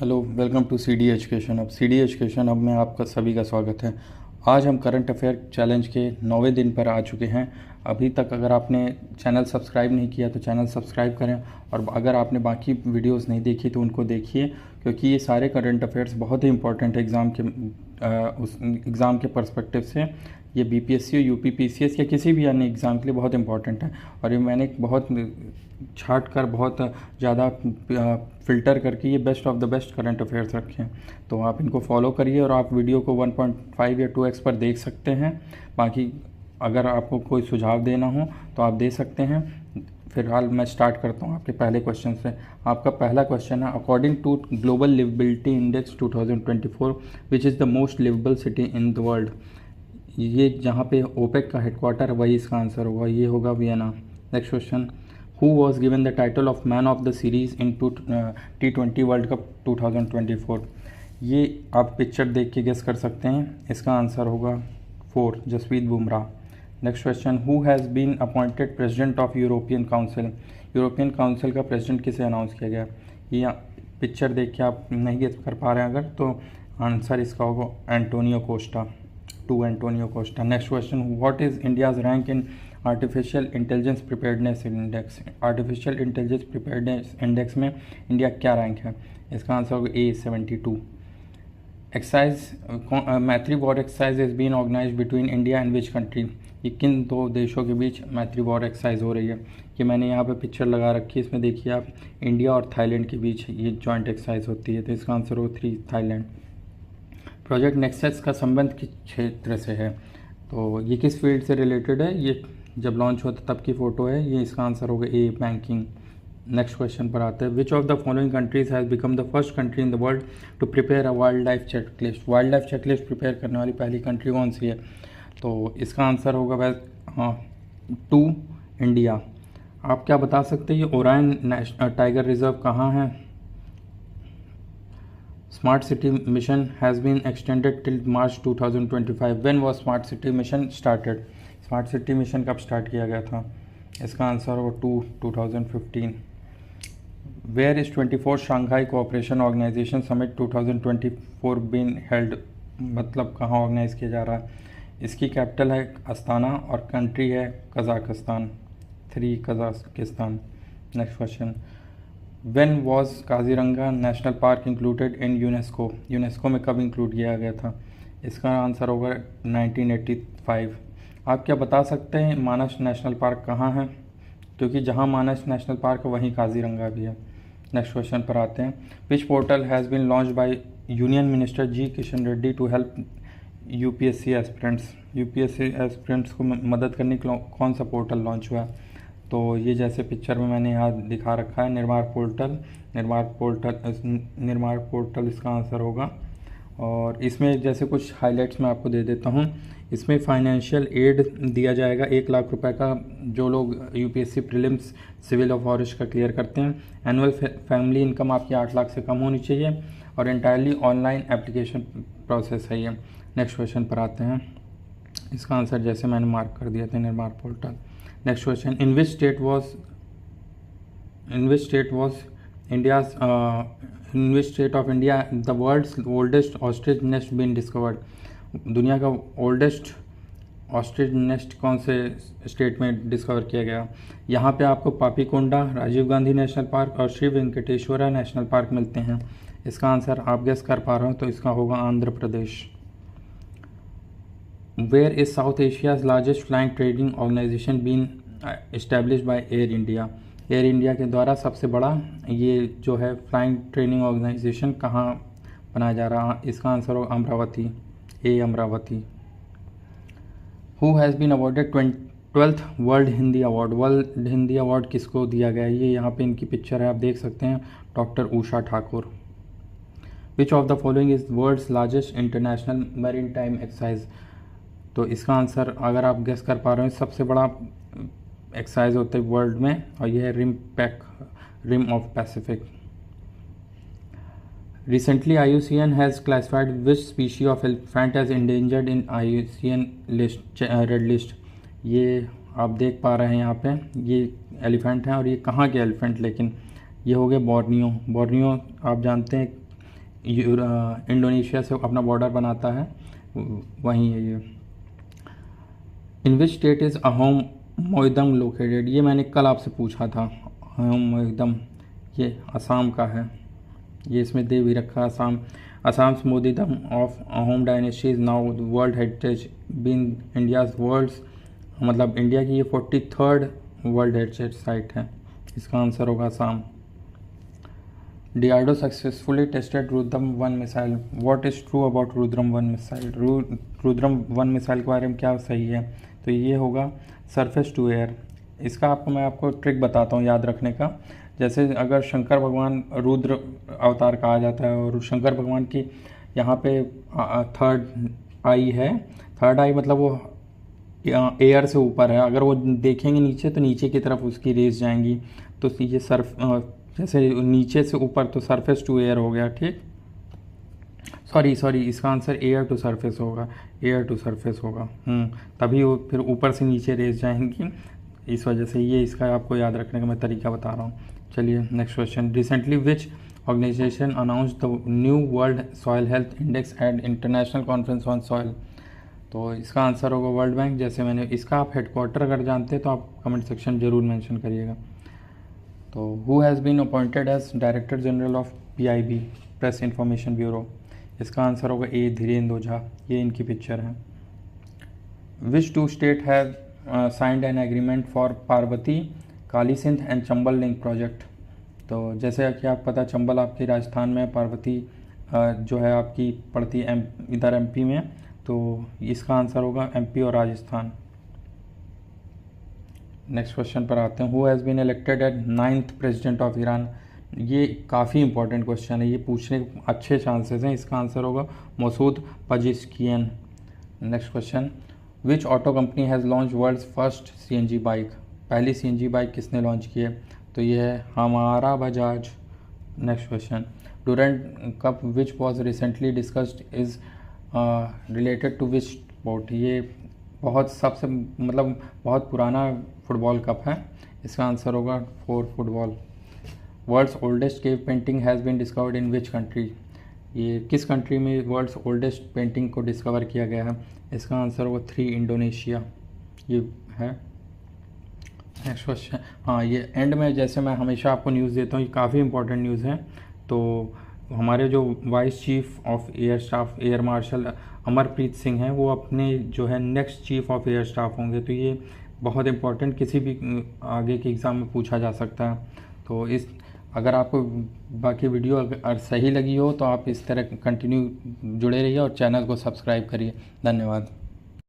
Hello, welcome to C D education. अब C D education अब में आपका सभी का स्वागत है। आज हम करंट अफेयर चैलेंज के 9वें दिन पर आ चुके हैं। अभी तक अगर आपने चैनल सब्सक्राइब नहीं किया तो चैनल सब्सक्राइब करें, और अगर आपने बाकी वीडियोस नहीं देखी तो उनको देखिए, क्योंकि ये सारे करंट अफेयर्स बहुत ही इंपॉर्टेंट है उस एग्ज़ाम के पर्सपेक्टिव से। ये बीपीएससी, यूपी पीसीएस या किसी भी अन्य एग्ज़ाम के लिए बहुत इंपॉर्टेंट है। और ये मैंने बहुत छाट कर, बहुत ज़्यादा फ़िल्टर करके ये best of the best current affairs रखे हैं। तो आप इनको फॉलो करिए और आप वीडियो को 1.5 या 2x पर देख सकते हैं। बाकी अगर आपको कोई सुझाव देना हो तो आप दे सकते हैं। फिलहाल मैं स्टार्ट करता हूँ आपके पहले क्वेश्चन से। आपका पहला क्वेश्चन है, according to global liveability index 2024 which is the most liveable city in the world. ये जहाँ पे ओपेक का हेडक्वार्टर है वही इसका आंसर होगा, ये होगा Vienna. Next question, who was given the title of man of the series in T20 world cup 2024। ये आप पिक्चर देख के गेस कर सकते हैं, इसका आंसर होगा 4, Jasprit Bumrah. Next question, who has been appointed president of European Council. European Council का प्रेसिडेंट किसे अनाउंस किया गया। ये पिक्चर देख के आप नहीं गेस कर पा रहे हैं अगर, तो आंसर इसका होगा Antonio Costa, two Antonio Costa. Next question, what is India's rank in artificial intelligence preparedness index. Artificial intelligence preparedness index में इंडिया क्या रैंक है, इसका आंसर होगा A72। Exercise Maitri war exercise is been organise between India and which country. ये किन दो देशों के बीच मैत्री वॉर एक्सरसाइज हो रही है। ये मैंने यहाँ पे पिक्चर लगा रखी है, इसमें देखिए आप, इंडिया और थाईलैंड के बीच ये जॉइंट एक्सरसाइज होती है, तो इसका आंसर होगा 3, थाईलैंड। प्रोजेक्ट नेक्सस का संबंध किस क्षेत्र से है, तो ये किस फील्ड से रिलेटेड है, ये जब लॉन्च हुआ तब की फ़ोटो है, ये इसका आंसर होगा A, बैंकिंग। नेक्स्ट क्वेश्चन पर आते हैं, which of the following countries has become the first country in the world to prepare a wild life checklist. Wild life checklist prepare करने वाली पहली कंट्री कौन सी है, तो इसका आंसर होगा 2, इंडिया। आप क्या बता सकते हैं ये ओरायन टाइगर रिजर्व कहाँ है। Smart city mission has been extended till March 2025। When was smart city mission started. Smart city mission कब स्टार्ट किया गया था, इसका आंसर होगा 2015। Where is 24 Shanghai cooperation organisation summit 2024 been held. मतलब कहाँ ऑर्गेनाइज किया जा रहा है, इसकी कैपिटल है अस्ताना और कंट्री है Kazakhstan, 3 Kazakhstan. Next question, when was Kaziranga national park included in UNESCO. UNESCO में कब इंक्लूड किया गया था, इसका आंसर होगा 1985। आप क्या बता सकते हैं मानस नेशनल पार्क कहाँ है, क्योंकि जहाँ मानस नेशनल पार्क है वहीं काजीरंगा भी है। नेक्स्ट क्वेश्चन पर आते हैं, which portal has been launch by union minister G Kishan Reddy to help UPSC aspirants. UPSC aspirants को मदद करने के लिए कौन सा पोर्टल लॉन्च हुआ, तो ये जैसे पिक्चर में मैंने यहाँ दिखा रखा है, निर्माण पोर्टल। निर्माण पोर्टल इसका आंसर होगा। और इसमें जैसे कुछ हाइलाइट्स मैं आपको दे देता हूँ। इसमें फाइनेंशियल एड दिया जाएगा 1 लाख रुपए का, जो लोग यूपीएससी प्रीलिम्स सिविल और फॉरेस्ट का क्लियर करते हैं। एनुअल फैमिली इनकम आपकी 8 लाख से कम होनी चाहिए, और एंटायरली ऑनलाइन एप्लीकेशन प्रोसेस है ये। नेक्स्ट क्वेश्चन पर आते हैं, इसका आंसर जैसे मैंने मार्क कर दिया था, Nirman portal. Next question, in which state was India's in which state of India the world's oldest ostrich nest been discovered. दुनिया का ओल्डेस्ट ऑस्ट्रिच नेस्ट कौन से स्टेट में डिस्कवर किया गया। यहाँ पे आपको पापीकोंडा, राजीव गांधी नेशनल पार्क और श्री वेंकटेश्वरा नेशनल पार्क मिलते हैं। इसका आंसर आप गेस कर पा रहे हो तो इसका होगा Andhra Pradesh. Where is south Asia's largest flying trading organization been establish by Air India. Air India के द्वारा सबसे बड़ा ये जो है फ्लाइंग ट्रेनिंग ऑर्गेनाइजेशन कहाँ बनाया जा रहा है, इसका आंसर होगा Amaravati, A, Amaravati. Who has been awarded 12th world Hindi award. World Hindi award किसको दिया गया है, ये यहाँ पे इनकी पिक्चर है, आप देख सकते हैं, doctor Usha Thakur. Which of the following is world's largest international maritime exercise. तो इसका आंसर अगर आप गेस कर पा रहे हैं, सबसे बड़ा एक्सरसाइज होता है वर्ल्ड में, और यह है rim of Pacific. Recently IUCN has classified which species of elephant as endangered in IUCN list, red list. ये आप देख पा रहे हैं यहाँ पे, ये एलिफेंट हैं, और ये कहाँ के एलिफेंट, लेकिन ये हो गए बोर्नियो। बोर्नियो आप जानते हैं इंडोनेशिया से अपना बॉर्डर बनाता है, वहीं है ये। In which state is Ahom Moidam located, ये मैंने कल आपसे पूछा था। अहोम मोइदम ये असम का है, ये इसमें दे भी रखा है Assam. Assam's moidams of Ahom dynasty is now world heritage been India's world's, मतलब इंडिया की ये 43rd वर्ल्ड हेरिटेज साइट है। इसका आंसर होगा Assam. DRDO successfully tested Rudram one missile, what is true about Rudram one missile, Rudram one missile के बारे में क्या सही है, तो ये होगा सरफेस टू एयर। इसका मैं आपको ट्रिक बताता हूँ याद रखने का। जैसे अगर शंकर भगवान रुद्र अवतार कहा जाता है और शंकर भगवान की यहाँ पे थर्ड आई है, थर्ड आई मतलब वो एयर से ऊपर है, अगर वो देखेंगे नीचे तो नीचे की तरफ उसकी रेस जाएंगी, तो ये जैसे नीचे से ऊपर तो सरफेस टू एयर हो गया, ठीक। सॉरी इसका आंसर एयर टू सरफेस होगा, एयर टू सरफेस होगा। तभी वो फिर ऊपर से नीचे रेस जाएंगी, इस वजह से ये इसका आपको याद रखने का मैं तरीका बता रहा हूँ। चलिए next question. Recently which organisation announce the new world soil health index at international conference on soil, तो इसका आंसर होगा वर्ल्ड बैंक। जैसे मैंने इसका आप हेडक्वार्टर अगर जानते हैं तो आप कमेंट सेक्शन जरूर मेंशन करिएगा। तो who has been appointed as director general of PIB press information bureau, इसका आंसर होगा ए धीरेन्द्र ओझा, ये इनकी पिक्चर है। Which two state have signed an agreement for Parvati Kali Sindh and Chambal link project, तो जैसे कि आप पता चंबल आपकी राजस्थान में, पार्वती जो है आपकी पड़ती इधर MP में, तो इसका आंसर होगा MP और राजस्थान। नेक्स्ट क्वेश्चन पर आते हैं। Who has been elected at 9th president of Iran, ये काफ़ी इंपॉर्टेंट क्वेश्चन है, ये पूछने के अच्छे चांसेस हैं। इसका आंसर होगा Masoud Pezeshkian. Next question. Which auto company has launch world's first CNG bike, पहली CNG बाइक किसने लॉन्च की है, तो ये है हमारा Bajaj. Next question. Durand cup which was recently discussed is related to which sport, ये सबसे मतलब बहुत पुराना फुटबॉल कप है, इसका आंसर होगा four football. World's oldest cave painting has been discovered in which country, ये किस कंट्री में वर्ल्ड्स ओल्डेस्ट पेंटिंग को डिस्कवर किया गया है, इसका आंसर होगा 3 इंडोनेशिया, ये है। Next question. हाँ, ये एंड में जैसे मैं हमेशा आपको न्यूज़ देता हूँ, ये काफ़ी इंपॉर्टेंट न्यूज़ है। तो हमारे जो vice chief of air staff air marshal Amarpreet Singh हैं, वो अपने जो है next chief of air staff होंगे, तो ये बहुत इंपॉर्टेंट किसी भी आगे के एग्ज़ाम में पूछा जा सकता है। तो अगर आपको बाकी वीडियो अगर सही लगी हो तो आप इस तरह कंटिन्यू जुड़े रहिए और चैनल को सब्सक्राइब करिए। धन्यवाद।